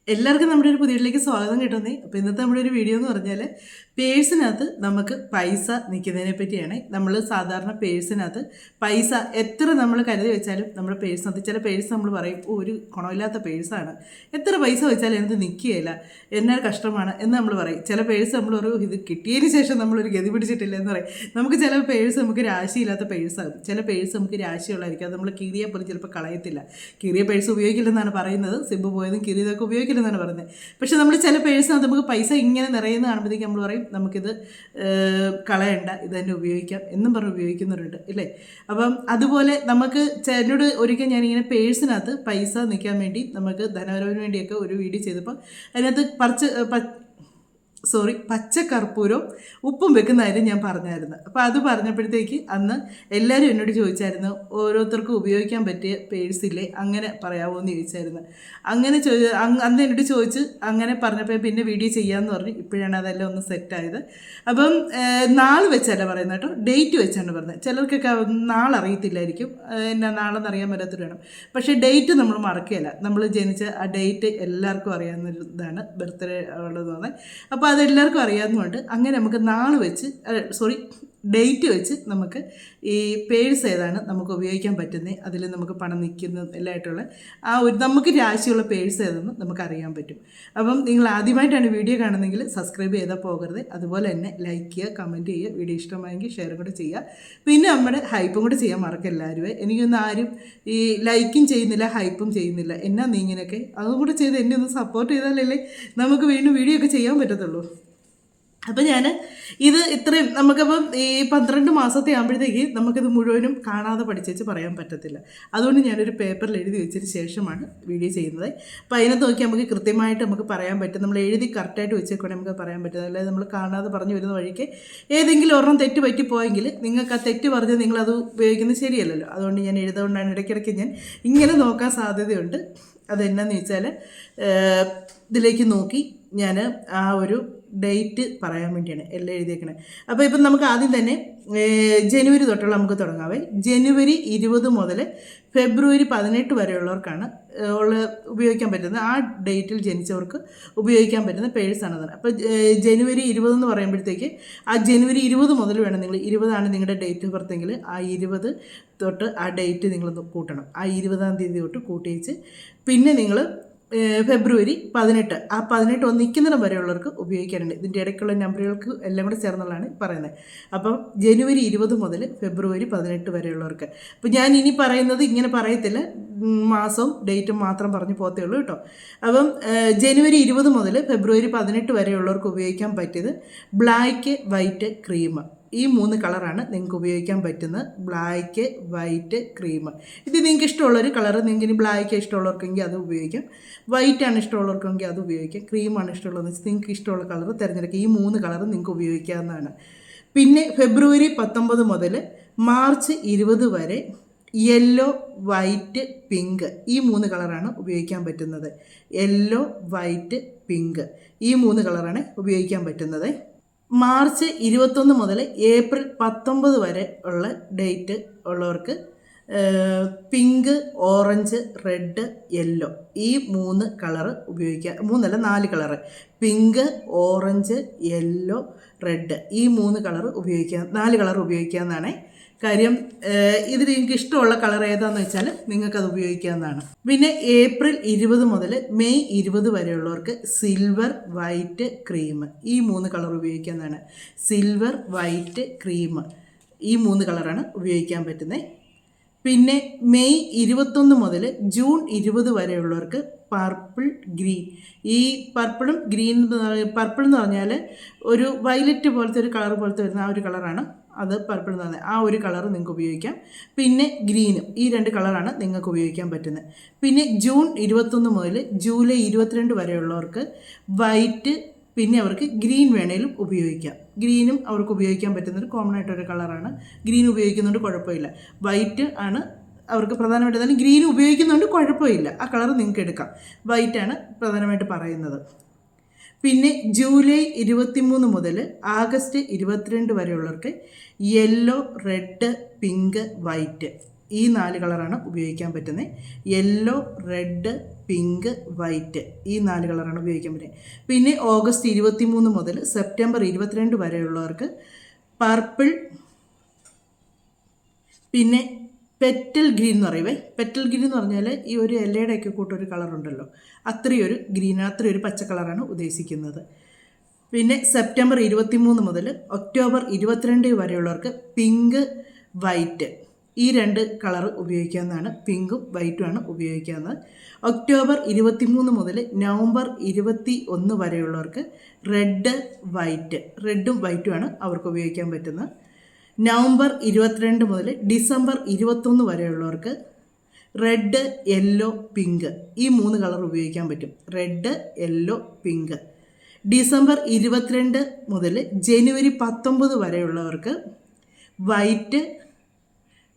എല്ലാവർക്കും നമ്മുടെ ഒരു പുതിയ വീട്ടിലേക്ക് സ്വാഗതം കിട്ടുന്നേ. അപ്പോൾ ഇന്നത്തെ നമ്മുടെ ഒരു വീഡിയോ എന്ന് പറഞ്ഞാൽ പേഴ്സിനകത്ത് നമുക്ക് പൈസ നിൽക്കുന്നതിനെ പറ്റിയാണ്. നമ്മൾ സാധാരണ പേഴ്സിനകത്ത് പൈസ എത്ര നമ്മൾ കരുതി വെച്ചാലും നമ്മുടെ പേഴ്സിനകത്ത് ചില പേഴ്സ് നമ്മൾ പറയും ഒരു ഗുണമില്ലാത്ത പേഴ്സാണ്, എത്ര പൈസ വെച്ചാലും എനിക്ക് നിൽക്കുകയില്ല, എന്നാൽ കഷ്ടമാണ് എന്ന് നമ്മൾ പറയും. ചില പേഴ്സ് നമ്മൾ പറയും ഇത് കിട്ടിയതിന് ശേഷം നമ്മളൊരു ഗതി പിടിച്ചിട്ടില്ല എന്ന് പറയും. നമുക്ക് ചില പേഴ്സ് നമുക്ക് രാശിയില്ലാത്ത പേഴ്സാകും, ചില പേഴ്സ് നമുക്ക് രാശിയുള്ളതായിരിക്കും, അത് നമ്മൾ കീറിയെ പോലും ചിലപ്പോൾ കളയത്തില്ല. കീറിയ പേഴ്സ് ഉപയോഗിക്കില്ലെന്നാണ് പറയുന്നത്, സിബ് പോയതും കീറിയതൊക്കെ ഉപയോഗിക്കില്ലെന്നാണ് പറയുന്നത്. പക്ഷെ നമ്മൾ ചില പേഴ്സിനകത്ത് നമുക്ക് പൈസ ഇങ്ങനെ നിറയുന്ന കാണുമ്പോഴത്തേക്ക് നമ്മൾ പറയും നമുക്കിത് കളയണ്ട, ഇത് തന്നെ ഉപയോഗിക്കാം എന്നും പറഞ്ഞ് ഉപയോഗിക്കുന്നവരുണ്ട് ഇല്ലേ. അപ്പം അതുപോലെ നമുക്ക് എന്നോട് ഒരിക്കൽ ഞാനിങ്ങനെ പേഴ്സിനകത്ത് പൈസ നിൽക്കാൻ വേണ്ടി നമുക്ക് ധനപരവിന് വേണ്ടിയൊക്കെ ഒരു വീഡിയോ ചെയ്തപ്പോൾ അതിനകത്ത് പച്ചക്കർപ്പൂരവും ഉപ്പും വെക്കുന്ന കാര്യം ഞാൻ പറഞ്ഞായിരുന്നു. അപ്പോൾ അത് പറഞ്ഞപ്പോഴത്തേക്ക് അന്ന് എല്ലാവരും എന്നോട് ചോദിച്ചായിരുന്നു ഓരോരുത്തർക്കും ഉപയോഗിക്കാൻ പറ്റിയ പേഴ്സില്ലേ, അങ്ങനെ പറയാമോ എന്ന് ചോദിച്ചായിരുന്നു. അങ്ങനെ അന്ന് എന്നോട് ചോദിച്ച് അങ്ങനെ പറഞ്ഞപ്പോൾ പിന്നെ വീഡിയോ ചെയ്യാമെന്ന് പറഞ്ഞു. ഇപ്പോഴാണ് അതെല്ലാം ഒന്ന് സെറ്റായത്. അപ്പം നാൾ വെച്ചല്ല പറയുന്നത് കേട്ടോ, ഡേറ്റ് വെച്ചാണ് പറഞ്ഞത്. ചിലർക്കൊക്കെ നാളറിയത്തില്ലായിരിക്കും, എന്നാ നാളെന്നറിയാൻ പറ്റാത്തൊരു വേണം. പക്ഷേ ഡേറ്റ് നമ്മൾ മറക്കുകയില്ല, നമ്മൾ ജനിച്ച ആ ഡേറ്റ് എല്ലാവർക്കും അറിയാവുന്ന ഇതാണ്, ബർത്ത്ഡേ ഉള്ളത് തോന്നുന്നത്. അപ്പോൾ അതെല്ലാവർക്കും അറിയാവുന്നതുകൊണ്ട് അങ്ങനെ നമുക്ക് നാൾ വെച്ച് ഡേറ്റ് വെച്ച് നമുക്ക് ഈ പേഴ്സ് ഏതാണ് നമുക്ക് ഉപയോഗിക്കാൻ പറ്റുന്നത്, അതിൽ നമുക്ക് പണം നിൽക്കുന്ന എല്ലായിട്ടുള്ള ആ ഒരു നമുക്ക് രാശിയുള്ള പേഴ്സ് ഏതെന്ന് നമുക്ക് അറിയാൻ പറ്റും. അപ്പം നിങ്ങൾ ആദ്യമായിട്ടാണ് വീഡിയോ കാണുന്നതെങ്കിൽ സബ്സ്ക്രൈബ് ചെയ്താൽ പോകരുത്. അതുപോലെ തന്നെ ലൈക്ക് ചെയ്യുക, കമൻറ്റ് ചെയ്യുക, വീഡിയോ ഇഷ്ടമായെങ്കിൽ ഷെയറും കൂടെ ചെയ്യുക. പിന്നെ നമ്മുടെ ഹൈപ്പും കൂടെ ചെയ്യാൻ മറക്കുക എല്ലാവരും. എനിക്കൊന്നും ആരും ഈ ലൈക്കും ചെയ്യുന്നില്ല, ഹൈപ്പും ചെയ്യുന്നില്ല. എന്നാ നീ ഇങ്ങനെയൊക്കെ അതും കൂടെ ചെയ്ത് എന്നെ ഒന്ന് സപ്പോർട്ട് ചെയ്താലല്ലേ നമുക്ക് വീണ്ടും വീഡിയോ ഒക്കെ ചെയ്യാൻ പറ്റത്തുള്ളൂ. അപ്പം ഞാൻ ഇത് ഇത്രയും നമുക്കപ്പം ഈ 12 മാസത്തെ ആകുമ്പോഴത്തേക്ക് നമുക്കിത് മുഴുവനും കാണാതെ പഠിച്ചേച്ച് പറയാൻ പറ്റത്തില്ല. അതുകൊണ്ട് ഞാനൊരു പേപ്പറിൽ എഴുതി വെച്ചതിന് ശേഷമാണ് വീഡിയോ ചെയ്യുന്നത്. അപ്പോൾ അതിനകത്ത് നോക്കി നമുക്ക് കൃത്യമായിട്ട് നമുക്ക് പറയാൻ പറ്റും. നമ്മൾ എഴുതി കറക്റ്റായിട്ട് വെച്ചേക്കൂടെ നമുക്ക് പറയാൻ പറ്റും. അല്ലാതെ നമ്മൾ കാണാതെ പറഞ്ഞു വരുന്ന വഴിക്ക് ഏതെങ്കിലും ഒരെണ്ണം തെറ്റ് പറ്റിപ്പോയെങ്കിൽ നിങ്ങൾക്ക് ആ തെറ്റ് പറഞ്ഞ് നിങ്ങളത് ഉപയോഗിക്കുന്നത് ശരിയല്ലല്ലോ. അതുകൊണ്ട് ഞാൻ എഴുതുകൊണ്ടാണ് ഇടയ്ക്കിടയ്ക്ക് ഞാൻ ഇങ്ങനെ നോക്കാൻ സാധ്യതയുണ്ട്. അതെന്നാന്ന് വെച്ചാൽ ഇതിലേക്ക് നോക്കി ഞാൻ ആ ഒരു ഡേറ്റ് പറയാൻ വേണ്ടിയാണ് എല്ലാം എഴുതിയേക്കണേ. അപ്പോൾ ഇപ്പം നമുക്ക് ആദ്യം തന്നെ ജനുവരി തൊട്ടുള്ള നമുക്ക് തുടങ്ങാവേ. ജനുവരി 20 മുതൽ ഫെബ്രുവരി 18 വരെയുള്ളവർക്കാണ് ഉപയോഗിക്കാൻ പറ്റുന്നത്. ആ ഡേറ്റിൽ ജനിച്ചവർക്ക് ഉപയോഗിക്കാൻ പറ്റുന്ന പേഴ്സാണത്. അപ്പോൾ ജനുവരി 20 എന്ന് പറയുമ്പോഴത്തേക്ക് ആ ജനുവരി 20 മുതൽ വേണം നിങ്ങൾ, 20 നിങ്ങളുടെ ഡേറ്റ് ഓഫ് ബർത്തെങ്കിൽ ആ 20 തൊട്ട് ആ ഡേറ്റ് നിങ്ങൾ കൂട്ടണം. ആ 20-ാം തീയതി തൊട്ട് കൂട്ടിയിച്ച് പിന്നെ നിങ്ങൾ ഫെബ്രുവരി 18 ആ 18 നിൽക്കുന്നിടം വരെയുള്ളവർക്ക് ഉപയോഗിക്കാനുണ്ട്. ഇതിൻ്റെ ഇടയ്ക്കുള്ള നമ്പറുകൾക്ക് എല്ലാം കൂടെ ചേർന്നുള്ളതാണ് പറയുന്നത്. അപ്പം ജനുവരി 20 മുതൽ ഫെബ്രുവരി 18 വരെയുള്ളവർക്ക്. അപ്പോൾ ഞാൻ ഇനി പറയുന്നത് ഇങ്ങനെ പറയത്തില്ല, മാസവും ഡേറ്റും മാത്രം പറഞ്ഞു പോകത്തേ ഉള്ളൂ കേട്ടോ. അപ്പം ജനുവരി 20 മുതൽ ഫെബ്രുവരി 18 വരെയുള്ളവർക്ക് ഉപയോഗിക്കാൻ പറ്റിയത് ബ്ലാക്ക്, വൈറ്റ്, ക്രീം, ഈ 3 കളറാണ് നിങ്ങൾക്ക് ഉപയോഗിക്കാൻ പറ്റുന്നത്. Black, white, cream. ഇത് നിങ്ങൾക്ക് ഇഷ്ടമുള്ളൊരു കളർ, നിങ്ങൾക്ക് ഇനി ബ്ലാക്ക് ഇഷ്ടമുള്ളവർക്കെങ്കിൽ അത് ഉപയോഗിക്കാം, വൈറ്റാണ് ഇഷ്ടമുള്ളവർക്കെങ്കിൽ അത് ഉപയോഗിക്കാം, ക്രീമാണ് ഇഷ്ടമുള്ളതെന്ന് വെച്ചാൽ നിങ്ങൾക്ക് ഇഷ്ടമുള്ള കളർ തിരഞ്ഞെടുക്കുക. ഈ 3 കളർ നിങ്ങൾക്ക് ഉപയോഗിക്കാവുന്നതാണ്. പിന്നെ ഫെബ്രുവരി 19 മുതൽ മാർച്ച് 20 വരെ യെല്ലോ, വൈറ്റ്, പിങ്ക്, ഈ 3 കളറാണ് ഉപയോഗിക്കാൻ പറ്റുന്നത്. യെല്ലോ, വൈറ്റ്, പിങ്ക്, ഈ 3 കളറാണ് ഉപയോഗിക്കാൻ പറ്റുന്നത്. മാർച്ച് 21 മുതൽ ഏപ്രിൽ 19 വരെ ഉള്ള ഡേറ്റ് ഉള്ളവർക്ക് പിങ്ക്, ഓറഞ്ച്, റെഡ്, യെല്ലോ, ഈ 3 കളറ് ഉപയോഗിക്കാം. 4 colour, pink, orange, yellow, red, ഈ 3 കളറ് ഉപയോഗിക്കാം. 4 കളർ ഉപയോഗിക്കാവുന്നതാണ്. കാര്യം ഇതിൽ നിങ്ങൾക്ക് ഇഷ്ടമുള്ള കളർ ഏതാണെന്ന് വെച്ചാൽ നിങ്ങൾക്കത് ഉപയോഗിക്കാവുന്നതാണ്. പിന്നെ ഏപ്രിൽ 20 മുതൽ മെയ് 20 വരെയുള്ളവർക്ക് സിൽവർ, വൈറ്റ്, ക്രീം, ഈ 3 കളർ ഉപയോഗിക്കാവുന്നതാണ്. സിൽവർ, വൈറ്റ്, ക്രീം, ഈ 3 കളറാണ് ഉപയോഗിക്കാൻ പറ്റുന്നത്. പിന്നെ മെയ് 21 മുതൽ ജൂൺ 20 വരെയുള്ളവർക്ക് പർപ്പിൾ, ഗ്രീൻ, ഈ പർപ്പിളും ഗ്രീൻ പർപ്പിൾ എന്ന് പറഞ്ഞാൽ ഒരു വയലറ്റ് പോലത്തെ ഒരു കളർ പോലത്തെ വരുന്ന ആ ഒരു കളറാണ് അത് പർപ്പിൾ എന്ന് പറഞ്ഞാൽ. ആ ഒരു കളർ നിങ്ങൾക്ക് ഉപയോഗിക്കാം. പിന്നെ ഗ്രീനും, ഈ 2 കളറാണ് നിങ്ങൾക്ക് ഉപയോഗിക്കാൻ പറ്റുന്നത്. പിന്നെ ജൂൺ 21 മുതൽ ജൂലൈ 22 വരെയുള്ളവർക്ക് വൈറ്റ്, പിന്നെ അവർക്ക് ഗ്രീൻ വേണേലും ഉപയോഗിക്കാം. ഗ്രീനും അവർക്ക് ഉപയോഗിക്കാൻ പറ്റുന്നൊരു കോമൺ ആയിട്ടൊരു കളറാണ്. ഗ്രീൻ ഉപയോഗിക്കുന്നതുകൊണ്ട് കുഴപ്പമില്ല. വൈറ്റ് ആണ് അവർക്ക് പ്രധാനമായിട്ട്, എന്നാലും ഗ്രീൻ ഉപയോഗിക്കുന്നതുകൊണ്ട് കുഴപ്പമില്ല, ആ കളർ നിങ്ങൾക്ക് എടുക്കാം. വൈറ്റാണ് പ്രധാനമായിട്ട് പറയുന്നത്. പിന്നെ ജൂലൈ 23 മുതൽ ആഗസ്റ്റ് 22 വരെയുള്ളവർക്ക് യെല്ലോ, റെഡ്, പിങ്ക്, വൈറ്റ്, ഈ 4 കളറാണ് ഉപയോഗിക്കാൻ പറ്റുന്നത്. യെല്ലോ, റെഡ്, പിങ്ക്, വൈറ്റ്, ഈ 4 കളറാണ് ഉപയോഗിക്കാൻ പറ്റുന്നത്. പിന്നെ ഓഗസ്റ്റ് 23 മുതൽ സെപ്റ്റംബർ 22 വരെയുള്ളവർക്ക് പർപ്പിൾ, പിന്നെ പെറ്റൽ ഗ്രീൻ എന്ന് പറയുവേ. പെറ്റൽ ഗ്രീൻ എന്ന് പറഞ്ഞാൽ ഈ ഒരു ഇലയുടെയൊക്കെ കൂട്ടൊരു കളറുണ്ടല്ലോ, അത്രയൊരു ഗ്രീൻ, അത്രയൊരു പച്ച കളറാണ് ഉദ്ദേശിക്കുന്നത്. പിന്നെ സെപ്റ്റംബർ 23 മുതൽ ഒക്ടോബർ 22 വരെയുള്ളവർക്ക് പിങ്ക്, വൈറ്റ്, ഈ 2 കളർ ഉപയോഗിക്കാവുന്നതാണ്. പിങ്കും വൈറ്റുമാണ് ഉപയോഗിക്കാവുന്നത്. ഒക്ടോബർ 23 മുതൽ നവംബർ 21 വരെയുള്ളവർക്ക് റെഡ്, വൈറ്റ്, റെഡും വൈറ്റുമാണ് അവർക്ക് ഉപയോഗിക്കാൻ പറ്റുന്നത്. നവംബർ 22 മുതൽ ഡിസംബർ 21 വരെയുള്ളവർക്ക് റെഡ്, യെല്ലോ, പിങ്ക്, ഈ 3 കളർ ഉപയോഗിക്കാൻ പറ്റും. Red, yellow, pink. ഡിസംബർ 22 മുതൽ ജനുവരി 19 വരെയുള്ളവർക്ക് വൈറ്റ്,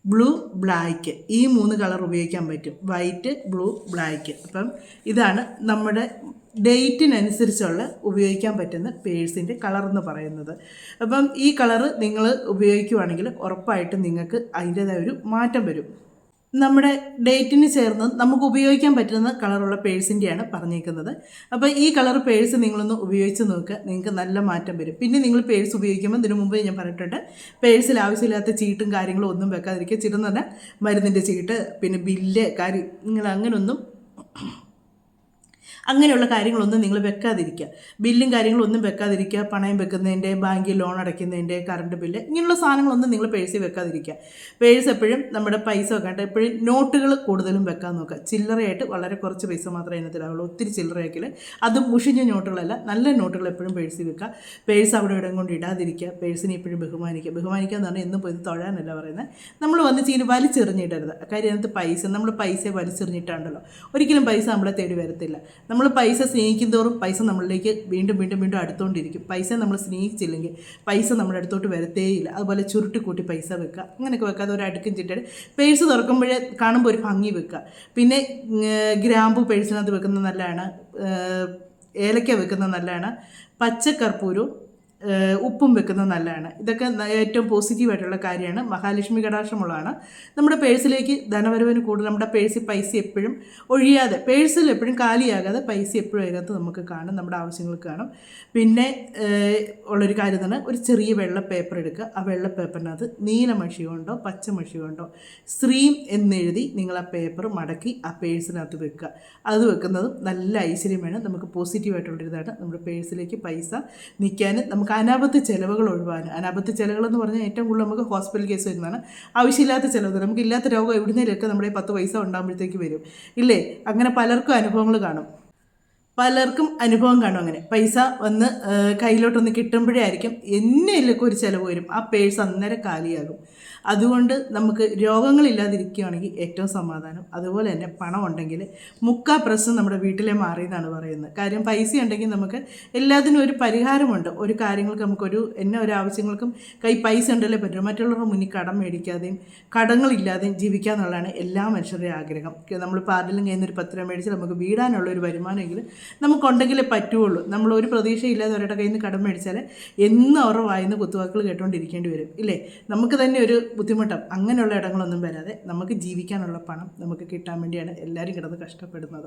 ബ്ലൂ, ബ്ലാക്ക്, ഈ 3 കളർ ഉപയോഗിക്കാൻ പറ്റും. White, blue, black. അപ്പം ഇതാണ് നമ്മുടെ ഡേറ്റിനനുസരിച്ചുള്ള ഉപയോഗിക്കാൻ പറ്റുന്ന പേഴ്സിൻ്റെ കളർ എന്ന് പറയുന്നത്. അപ്പം ഈ കളറ് നിങ്ങൾ ഉപയോഗിക്കുവാണെങ്കിൽ ഉറപ്പായിട്ടും നിങ്ങൾക്ക് അതിൻ്റേതായ ഒരു മാറ്റം വരും. നമ്മുടെ ഡേറ്റിന് ചേർന്ന് നമുക്ക് ഉപയോഗിക്കാൻ പറ്റുന്ന കളറുള്ള പേഴ്സിൻ്റെയാണ് പറഞ്ഞേക്കുന്നത്. അപ്പോൾ ഈ കളർ പേഴ്സ് നിങ്ങളൊന്ന് ഉപയോഗിച്ച് നോക്കുക, നിങ്ങൾക്ക് നല്ല മാറ്റം വരും. പിന്നെ നിങ്ങൾ പേഴ്സ് ഉപയോഗിക്കുമ്പോൾ ഇതിനു മുമ്പ് ഞാൻ പറഞ്ഞിട്ടുണ്ട്, പേഴ്സിൽ ആവശ്യമില്ലാത്ത ചീട്ടും കാര്യങ്ങളും ഒന്നും വെക്കാതിരിക്കുക. ചീട്ടെന്ന് പറഞ്ഞാൽ മരുന്നിൻ്റെ ചീട്ട്, പിന്നെ ബില്ല് കാര്യം, നിങ്ങൾ അങ്ങനെയുള്ള കാര്യങ്ങളൊന്നും നിങ്ങൾ വെക്കാതിരിക്കുക. ബില്ലും കാര്യങ്ങളൊന്നും വെക്കാതിരിക്കുക. പണയം വെക്കുന്നതിൻ്റെ, ബാങ്കിൽ ലോൺ അടയ്ക്കുന്നതിൻ്റെ, കറണ്ട് ബില്ല്, ഇങ്ങനെയുള്ള സാധനങ്ങളൊന്നും നിങ്ങൾ പേഴ്സിൽ വെക്കാതിരിക്കുക. പേഴ്സ് എപ്പോഴും നമ്മുടെ പൈസ വെക്കാണ്ട് എപ്പോഴും നോട്ടുകൾ കൂടുതലും വെക്കാൻ നോക്കുക. ചില്ലറയായിട്ട് വളരെ കുറച്ച് പൈസ മാത്രമേ അതിനകത്തിലാവുള്ളൂ. ഒത്തിരി ചില്ലറയാക്കില്ല, അതും മുഷിഞ്ഞ നോട്ടുകളല്ല, നല്ല നോട്ടുകൾ എപ്പോഴും പേഴ്സിൽ വെക്കുക. പേഴ്സ് അവിടെ ഇടം കൊണ്ട് ഇടാതിരിക്കുക. പേഴ്സിനെ എപ്പോഴും ബഹുമാനിക്കുക. ബഹുമാനിക്കുക എന്ന് പറഞ്ഞാൽ എന്നും പോയി തൊഴാനല്ല പറയുന്നത്. നമ്മൾ വന്ന് ചെയ്യുന്ന വലിച്ചെറിഞ്ഞിടരുത്. കാര്യം അതിനകത്ത് പൈസ, നമ്മൾ പൈസയെ വലിച്ചെറിഞ്ഞിട്ടാണ്ടല്ലോ ഒരിക്കലും പൈസ നമ്മളെ തേടി വരത്തില്ല. നമ്മൾ പൈസ സ്നേഹിക്കും തോറും പൈസ നമ്മളിലേക്ക് വീണ്ടും വീണ്ടും വീണ്ടും അടുത്തുകൊണ്ടിരിക്കും. പൈസ നമ്മൾ സ്നേഹിച്ചില്ലെങ്കിൽ പൈസ നമ്മുടെ അടുത്തോട്ട് വരത്തേയില്ല. അതുപോലെ ചുരുട്ടി കൂട്ടി പൈസ വെക്കുക, അങ്ങനെയൊക്കെ വെക്കാതെ ഒരു അടുക്കും ചിട്ടയുടെ പേഴ്സ് തുറക്കുമ്പോഴേ കാണുമ്പോൾ ഒരു ഭംഗി വെക്കുക. പിന്നെ ഗ്രാമ്പു പേഴ്സിനകത്ത് വെക്കുന്നത് നല്ലതാണ്, ഏലക്ക വെക്കുന്നത് നല്ലതാണ്, പച്ചക്കർപ്പൂരവും ഉപ്പും വെക്കുന്നത് നല്ലതാണ്. ഇതൊക്കെ ഏറ്റവും പോസിറ്റീവായിട്ടുള്ള കാര്യമാണ്. മഹാലക്ഷ്മി കടാക്ഷമുള്ളതാണ്. നമ്മുടെ പേഴ്സിലേക്ക് ധനവരവിന് കൂടുതൽ, നമ്മുടെ പേഴ്സിൽ പൈസ എപ്പോഴും ഒഴിയാതെ, പേഴ്സിൽ എപ്പോഴും കാലിയാകാതെ പൈസ എപ്പോഴും അതിനകത്ത് നമുക്ക് കാണും, നമ്മുടെ ആവശ്യങ്ങൾക്ക് കാണും. പിന്നെ ഉള്ളൊരു കാര്യം തന്നെ, ഒരു ചെറിയ വെള്ള പേപ്പർ എടുക്കുക. ആ വെള്ള പേപ്പറിനകത്ത് നീല മഷി കൊണ്ടോ പച്ച മഷി കൊണ്ടോ ശ്രീം എന്നെഴുതി നിങ്ങൾ ആ പേപ്പർ മടക്കി ആ പേഴ്സിനകത്ത് വെക്കുക. അത് വെക്കുന്നതും നല്ല ഐശ്വര്യമാണ്, നമുക്ക് പോസിറ്റീവായിട്ടുള്ളൊരിതാണ്. നമ്മുടെ പേഴ്സിലേക്ക് പൈസ നിൽക്കാനും നമുക്ക് അനാപത്ത് ചിലവുകൾ ഒഴിവാനും. അനാപത്ത് ചിലവുകളെന്ന് പറഞ്ഞാൽ ഏറ്റവും കൂടുതൽ നമുക്ക് ഹോസ്പിറ്റൽ കേസ് വരുന്നതാണ്. ആവശ്യമില്ലാത്ത ചിലവ്, നമുക്ക് ഇല്ലാത്ത രോഗം എവിടുന്നേലൊക്കെ നമ്മുടെ 10 പൈസ ഉണ്ടാകുമ്പോഴത്തേക്ക് വരും ഇല്ലേ. അങ്ങനെ പലർക്കും അനുഭവങ്ങൾ കാണും, പലർക്കും അനുഭവം കാണും. അങ്ങനെ പൈസ വന്ന് കയ്യിലോട്ടൊന്ന് കിട്ടുമ്പോഴേ ആയിരിക്കും എന്നേലൊക്കെ ഒരു ചിലവ് വരും, ആ പേഴ്സ് അന്നേരം കാലിയാകും. അതുകൊണ്ട് നമുക്ക് രോഗങ്ങളില്ലാതിരിക്കുകയാണെങ്കിൽ ഏറ്റവും സമാധാനം. അതുപോലെ തന്നെ പണം ഉണ്ടെങ്കിൽ മുക്കാ പ്രശ്നം നമ്മുടെ വീട്ടിലെ മാറിയെന്നാണ് പറയുന്നത്. കാര്യം പൈസ ഉണ്ടെങ്കിൽ നമുക്ക് എല്ലാത്തിനും ഒരു പരിഹാരമുണ്ട്. ഒരു കാര്യങ്ങൾക്ക് നമുക്കൊരു ഒരു ആവശ്യങ്ങൾക്കും പൈസ ഉണ്ടല്ലേ പറ്റും. മറ്റുള്ളവരുടെ മുന്നിൽ കടം മേടിക്കാതെയും കടങ്ങളില്ലാതെയും ജീവിക്കുക എന്നുള്ളതാണ് എല്ലാ മനുഷ്യരുടെയും ആഗ്രഹം. നമ്മളിപ്പോൾ ആരെങ്കിലും കയ്യിൽ നിന്ന് ഒരു 10 രൂപ മേടിച്ച് നമുക്ക് വീടാനുള്ള ഒരു വരുമാനമെങ്കിൽ നമുക്കുണ്ടെങ്കിലേ പറ്റുള്ളൂ. നമ്മൾ ഒരു പ്രതീക്ഷയില്ലാതെ അവരുടെ കയ്യിൽ നിന്ന് കടം മേടിച്ചാൽ എന്നും അവരുടെ വായിന്ന് കുത്തുവാക്കുകൾ കേട്ടുകൊണ്ടിരിക്കേണ്ടി വരും ഇല്ലേ. നമുക്ക് തന്നെ ഒരു ബുദ്ധിമുട്ടാണ്. അങ്ങനെയുള്ള ഇടങ്ങളൊന്നും വരാതെ നമുക്ക് ജീവിക്കാനുള്ള പണം നമുക്ക് കിട്ടാൻ വേണ്ടിയാണ് എല്ലാവരും കിടന്ന് കഷ്ടപ്പെടുന്നത്.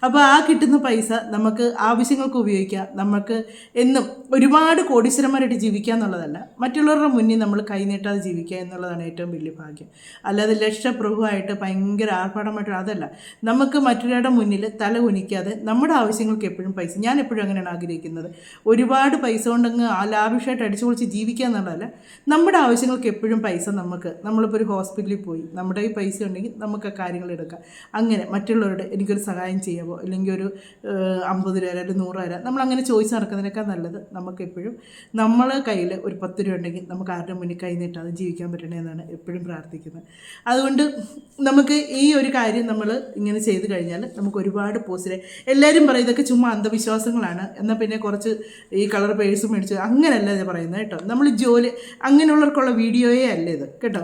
അപ്പോൾ ആ കിട്ടുന്ന പൈസ നമുക്ക് ആവശ്യങ്ങൾക്ക് ഉപയോഗിക്കാം. നമുക്ക് എന്നും ഒരുപാട് കോടീശ്വരന്മാരായിട്ട് ജീവിക്കുക എന്നുള്ളതല്ല, മറ്റുള്ളവരുടെ മുന്നിൽ നമ്മൾ കൈനീട്ടാതെ ജീവിക്കുക എന്നുള്ളതാണ് ഏറ്റവും വലിയ ഭാഗ്യം. അല്ലാതെ ലക്ഷപ്രഭുവായിട്ട് ഭയങ്കര ആർഭാടമായിട്ട് അതല്ല. നമുക്ക് മറ്റൊരാളുടെ മുന്നിൽ തല കുനിക്കാതെ നമ്മുടെ ആവശ്യങ്ങൾക്ക് എപ്പോഴും പൈസ, ഞാൻ എപ്പോഴും അങ്ങനെയാണ് ആഗ്രഹിക്കുന്നത്. ഒരുപാട് പൈസ കൊണ്ടങ്ങ് ലാവിഷായിട്ട് അടിച്ചു പൊളിച്ച് ജീവിക്കുക എന്നുള്ളതല്ല, നമ്മുടെ ആവശ്യങ്ങൾക്ക് എപ്പോഴും പൈസ നമ്മളിപ്പോൾ ഒരു ഹോസ്പിറ്റലിൽ പോയി നമ്മുടെ ഈ പൈസ ഉണ്ടെങ്കിൽ നമുക്ക് കാര്യങ്ങൾ എടുക്കാം. അങ്ങനെ മറ്റുള്ളവരുടെ എനിക്കൊരു സഹായം ചെയ്യാമോ, അല്ലെങ്കിൽ ഒരു 50 രൂപ അല്ലെങ്കിൽ 100 രൂപ നമ്മളങ്ങനെ ചോദിച്ച് നടക്കുന്നതിനേക്കാൾ നല്ലത് നമുക്കെപ്പോഴും നമ്മളെ കയ്യിൽ ഒരു 10 രൂപ ഉണ്ടെങ്കിൽ നമുക്ക് ആരുടെ മുന്നിൽ കൈ നീട്ടാതെ ജീവിക്കാൻ പറ്റണേ എന്നാണ് എപ്പോഴും പ്രാർത്ഥിക്കുന്നത്. അതുകൊണ്ട് നമുക്ക് ഈ ഒരു കാര്യം നമ്മൾ ഇങ്ങനെ ചെയ്ത് കഴിഞ്ഞാൽ നമുക്ക് ഒരുപാട് പോസിറ്റീവ്. എല്ലാവരും പറയും ഇതൊക്കെ ചുമ്മാ അന്ധവിശ്വാസങ്ങളാണ്, എന്നാൽ പിന്നെ കുറച്ച് ഈ കളർ പേഴ്സ് മേടിച്ച്, അങ്ങനെയല്ല ഇത് പറയുന്നത് കേട്ടോ. നമ്മൾ ജോലി അങ്ങനെയുള്ളവർക്കുള്ള വീഡിയോയേ അല്ല ഇത് കേട്ടോ.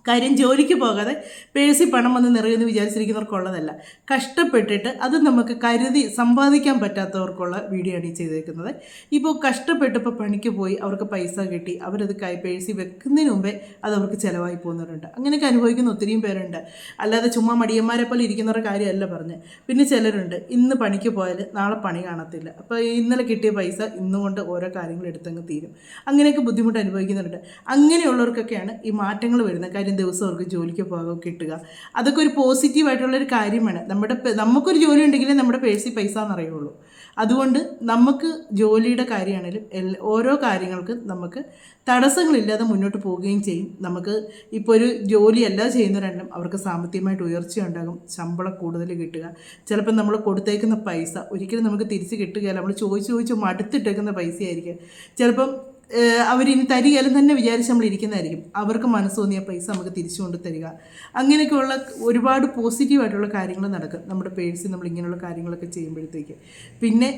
കാര്യം ജോലിക്ക് പോകാതെ പേഴ്സിൽ പണം വന്ന് നിറയുമെന്ന് വിചാരിച്ചിരിക്കുന്നവർക്കുള്ളതല്ല. കഷ്ടപ്പെട്ടിട്ട് അത് നമുക്ക് കരുതി സമ്പാദിക്കാൻ പറ്റാത്തവർക്കുള്ള വീഡിയോ ആണ് ഈ ചെയ്തേക്കുന്നത്. ഇപ്പോൾ കഷ്ടപ്പെട്ട് ഇപ്പോൾ പണിക്ക് പോയി അവർക്ക് പൈസ കിട്ടി, അവരത് പേഴ്സിൽ വെക്കുന്നതിന് മുമ്പേ അത് അവർക്ക് ചിലവായി പോകുന്നവരുണ്ട്. അങ്ങനെയൊക്കെ അനുഭവിക്കുന്ന ഒത്തിരിയും പേരുണ്ട്. അല്ലാതെ ചുമ്മാ മടിയന്മാരെ പോലെ ഇരിക്കുന്നവരുടെ കാര്യമല്ല പറഞ്ഞ്. പിന്നെ ചിലരുണ്ട് ഇന്ന് പണിക്ക് പോയാൽ നാളെ പണി കാണത്തില്ല, അപ്പോൾ ഇന്നലെ കിട്ടിയ പൈസ ഇന്നുകൊണ്ട് ഓരോ കാര്യങ്ങൾ എടുത്തങ്ങ് തീരും. അങ്ങനെയൊക്കെ ബുദ്ധിമുട്ട് അനുഭവിക്കുന്നുണ്ട്. അങ്ങനെയുള്ളവർക്കൊക്കെയാണ് ഈ മാറ്റങ്ങൾ വരുന്നത്. കാര്യം ദിവസം അവർക്ക് ജോലിക്ക് പോകാൻ കിട്ടുക, അതൊക്കെ ഒരു പോസിറ്റീവായിട്ടുള്ളൊരു കാര്യമാണ്. നമുക്കൊരു ജോലി ഉണ്ടെങ്കിലേ നമ്മുടെ പേഴ്സിൽ പൈസ എന്നറിയുള്ളൂ. അതുകൊണ്ട് നമുക്ക് ജോലിയുടെ കാര്യമാണെങ്കിലും ഓരോ കാര്യങ്ങൾക്കും നമുക്ക് തടസ്സങ്ങളില്ലാതെ മുന്നോട്ട് പോവുകയും ചെയ്യും. നമുക്ക് ഇപ്പോൾ ഒരു ജോലിയല്ല ചെയ്യുന്നവരെല്ലാം അവർക്ക് സാമ്പത്തികമായിട്ട് ഉയർച്ച ഉണ്ടാകും, ശമ്പളം കൂടുതൽ കിട്ടുക. ചിലപ്പോൾ നമ്മൾ കൊടുത്തേക്കുന്ന പൈസ ഒരിക്കലും നമുക്ക് തിരിച്ച് കിട്ടുകയില്ല. നമ്മൾ ചോദിച്ച് മടുത്തിട്ടേക്കുന്ന പൈസയായിരിക്കും. ചിലപ്പം അവരിനി തരികയിലും തന്നെ വിചാരിച്ച് നമ്മൾ ഇരിക്കുന്നതായിരിക്കും. അവർക്ക് മനസ്സ് തോന്നിയ പൈസ നമുക്ക് തിരിച്ചു കൊണ്ട് തരിക. അങ്ങനെയൊക്കെയുള്ള ഒരുപാട് പോസിറ്റീവായിട്ടുള്ള കാര്യങ്ങൾ നടക്കും നമ്മുടെ പേഴ്സിൽ നമ്മൾ ഇങ്ങനെയുള്ള കാര്യങ്ങളൊക്കെ ചെയ്യുമ്പോഴത്തേക്ക്. പിന്നെ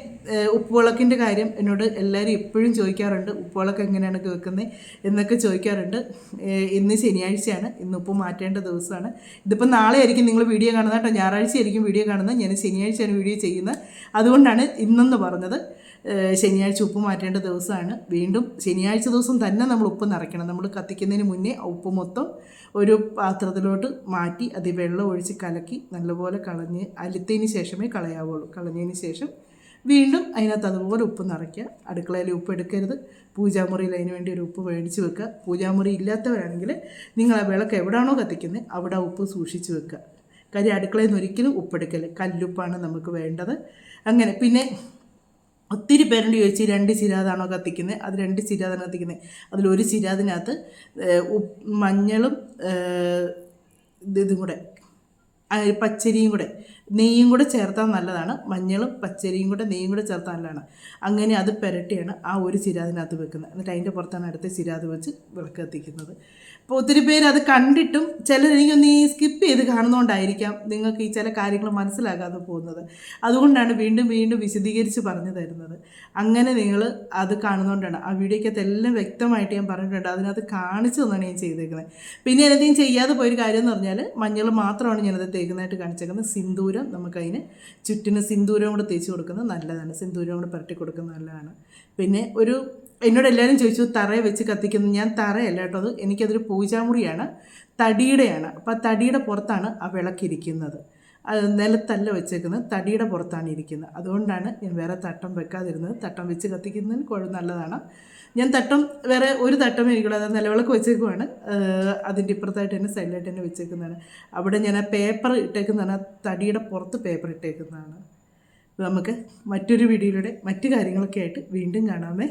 ഉപ്പുവിളക്കിൻ്റെ കാര്യം എന്നോട് എല്ലാവരും എപ്പോഴും ചോദിക്കാറുണ്ട്, ഉപ്പുവിളക്ക് എങ്ങനെയാണ് വെക്കുന്നത് എന്നൊക്കെ ചോദിക്കാറുണ്ട്. ഇന്ന് ശനിയാഴ്ചയാണ്, ഇന്ന് ഉപ്പ് മാറ്റേണ്ട ദിവസമാണ്. ഇതിപ്പോൾ നാളെ ആയിരിക്കും നിങ്ങൾ വീഡിയോ കാണുന്നത് കേട്ടോ, ഞായറാഴ്ച ആയിരിക്കും വീഡിയോ കാണുന്നത്. ഞാൻ ശനിയാഴ്ചയാണ് വീഡിയോ ചെയ്യുന്നത്, അതുകൊണ്ടാണ് ഇന്നെന്ന് പറഞ്ഞത്. ശനിയാഴ്ച ഉപ്പ് മാറ്റേണ്ട ദിവസമാണ്. വീണ്ടും ശനിയാഴ്ച ദിവസം തന്നെ നമ്മൾ ഉപ്പ് നിറയ്ക്കണം. നമ്മൾ കത്തിക്കുന്നതിന് മുന്നേ ഉപ്പ് മൊത്തം ഒരു പാത്രത്തിലോട്ട് മാറ്റി അതിൽ വെള്ളം ഒഴിച്ച് കലക്കി നല്ലപോലെ കളഞ്ഞ് അലുത്തതിന് ശേഷമേ കളയാവുള്ളൂ. കളഞ്ഞതിന് ശേഷം വീണ്ടും അതിനകത്ത് അതുപോലെ ഉപ്പ് നിറയ്ക്കുക. അടുക്കളയിൽ ഉപ്പ് എടുക്കരുത്. പൂജാമുറിയിൽ അതിന് വേണ്ടി ഒരു ഉപ്പ് മേടിച്ച് വെക്കുക. പൂജാമുറി ഇല്ലാത്തവരാണെങ്കിൽ നിങ്ങൾ ആ വിളക്ക് എവിടെയാണോ കത്തിക്കുന്നത് അവിടെ ഉപ്പ് സൂക്ഷിച്ച് വെക്കുക. കാര്യം അടുക്കളയിൽ നിന്ന് ഒരിക്കലും ഉപ്പെടുക്കൽ, കല്ലുപ്പാണ് നമുക്ക് വേണ്ടത്. അങ്ങനെ പിന്നെ ഒത്തിരി പേരോട് ചോദിച്ച് 2 ചിരാതാണോ കത്തിക്കുന്നത്? അത് 2 ചിരാതാണ് കത്തിക്കുന്നത്. അതിലൊരു ചിരാതിനകത്ത് മഞ്ഞളും ഇതും കൂടെ പച്ചരിയും കൂടെ നെയ്യും കൂടെ ചേർത്താൽ നല്ലതാണ്. മഞ്ഞളും പച്ചരിയും കൂടെ നെയ്യും കൂടെ ചേർത്താൽ നല്ലതാണ്. അങ്ങനെ അത് പുരട്ടിയാണ് ആ ഒരു ചിരാതിനകത്ത് വെക്കുന്നത്. എന്നിട്ട് അതിൻ്റെ പുറത്താണ് അടുത്ത ചിരാത് വെച്ച് വിളക്ക് കത്തിക്കുന്നത്. അപ്പോൾ ഒത്തിരി പേര് അത് കണ്ടിട്ടും ചിലർ എനിക്കൊന്ന് ഈ സ്കിപ്പ് ചെയ്ത് കാണുന്നതുകൊണ്ടായിരിക്കാം നിങ്ങൾക്ക് ഈ ചില കാര്യങ്ങൾ മനസ്സിലാകാതെ പോകുന്നത്. അതുകൊണ്ടാണ് വീണ്ടും വീണ്ടും വിശദീകരിച്ച് പറഞ്ഞു തരുന്നത്. അങ്ങനെ നിങ്ങൾ അത് കാണുന്നതുകൊണ്ടാണ്. ആ വീഡിയോയ്ക്കകത്ത് എല്ലാം വ്യക്തമായിട്ട് ഞാൻ പറഞ്ഞിട്ടുണ്ട്, അതിനകത്ത് കാണിച്ചു തന്നാണ് ഞാൻ ചെയ്തേക്കുന്നത്. പിന്നെ എന്തെങ്കിലും ചെയ്യാതെ പോയൊരു കാര്യം എന്ന് പറഞ്ഞാൽ മഞ്ഞൾ മാത്രമാണ് ഞാനത് തേക്കുന്നതായിട്ട് കാണിച്ചേക്കുന്നത്. സിന്ദൂരം നമുക്കതിന് ചുറ്റിന് സിന്ദൂരം കൂടെ തേച്ച് കൊടുക്കുന്നത് നല്ലതാണ്. സിന്ദൂരം കൂടെ പുരട്ടി കൊടുക്കുന്നത് നല്ലതാണ്. പിന്നെ എന്നോട് എല്ലാവരും ചോദിച്ചു തറയെ വെച്ച് കത്തിക്കുന്നത്. ഞാൻ തറയല്ല കേട്ടോ, എനിക്കതൊരു പൂജാമുറിയാണ്, തടിയുടെയാണ്. അപ്പോൾ ആ തടിയുടെ പുറത്താണ് ആ വിളക്കിരിക്കുന്നത്. നിലത്തല്ല വെച്ചേക്കുന്നത്, തടിയുടെ പുറത്താണ് ഇരിക്കുന്നത്. അതുകൊണ്ടാണ് ഞാൻ വേറെ തട്ടം വെക്കാതിരുന്നത്. തട്ടം വെച്ച് കത്തിക്കുന്നതിന് നല്ലതാണ്. ഞാൻ തട്ടം വേറെ ഒരു തട്ടമേ എനിക്കുള്ളൂ, അത് നിലവിളക്ക് വെച്ചേക്കുവാണ്. അതിൻ്റെ ഇപ്പുറത്തായിട്ട് തന്നെ സൈഡിലായിട്ട് തന്നെ വെച്ചേക്കുന്നതാണ്. അവിടെ ഞാൻ ആ പേപ്പർ ഇട്ടേക്കുന്നതാണ്, തടിയുടെ പുറത്ത് പേപ്പർ ഇട്ടേക്കുന്നതാണ്. നമുക്ക് മറ്റൊരു വീഡിയോയിലൂടെ മറ്റു കാര്യങ്ങളൊക്കെ ആയിട്ട് വീണ്ടും കാണാമേ.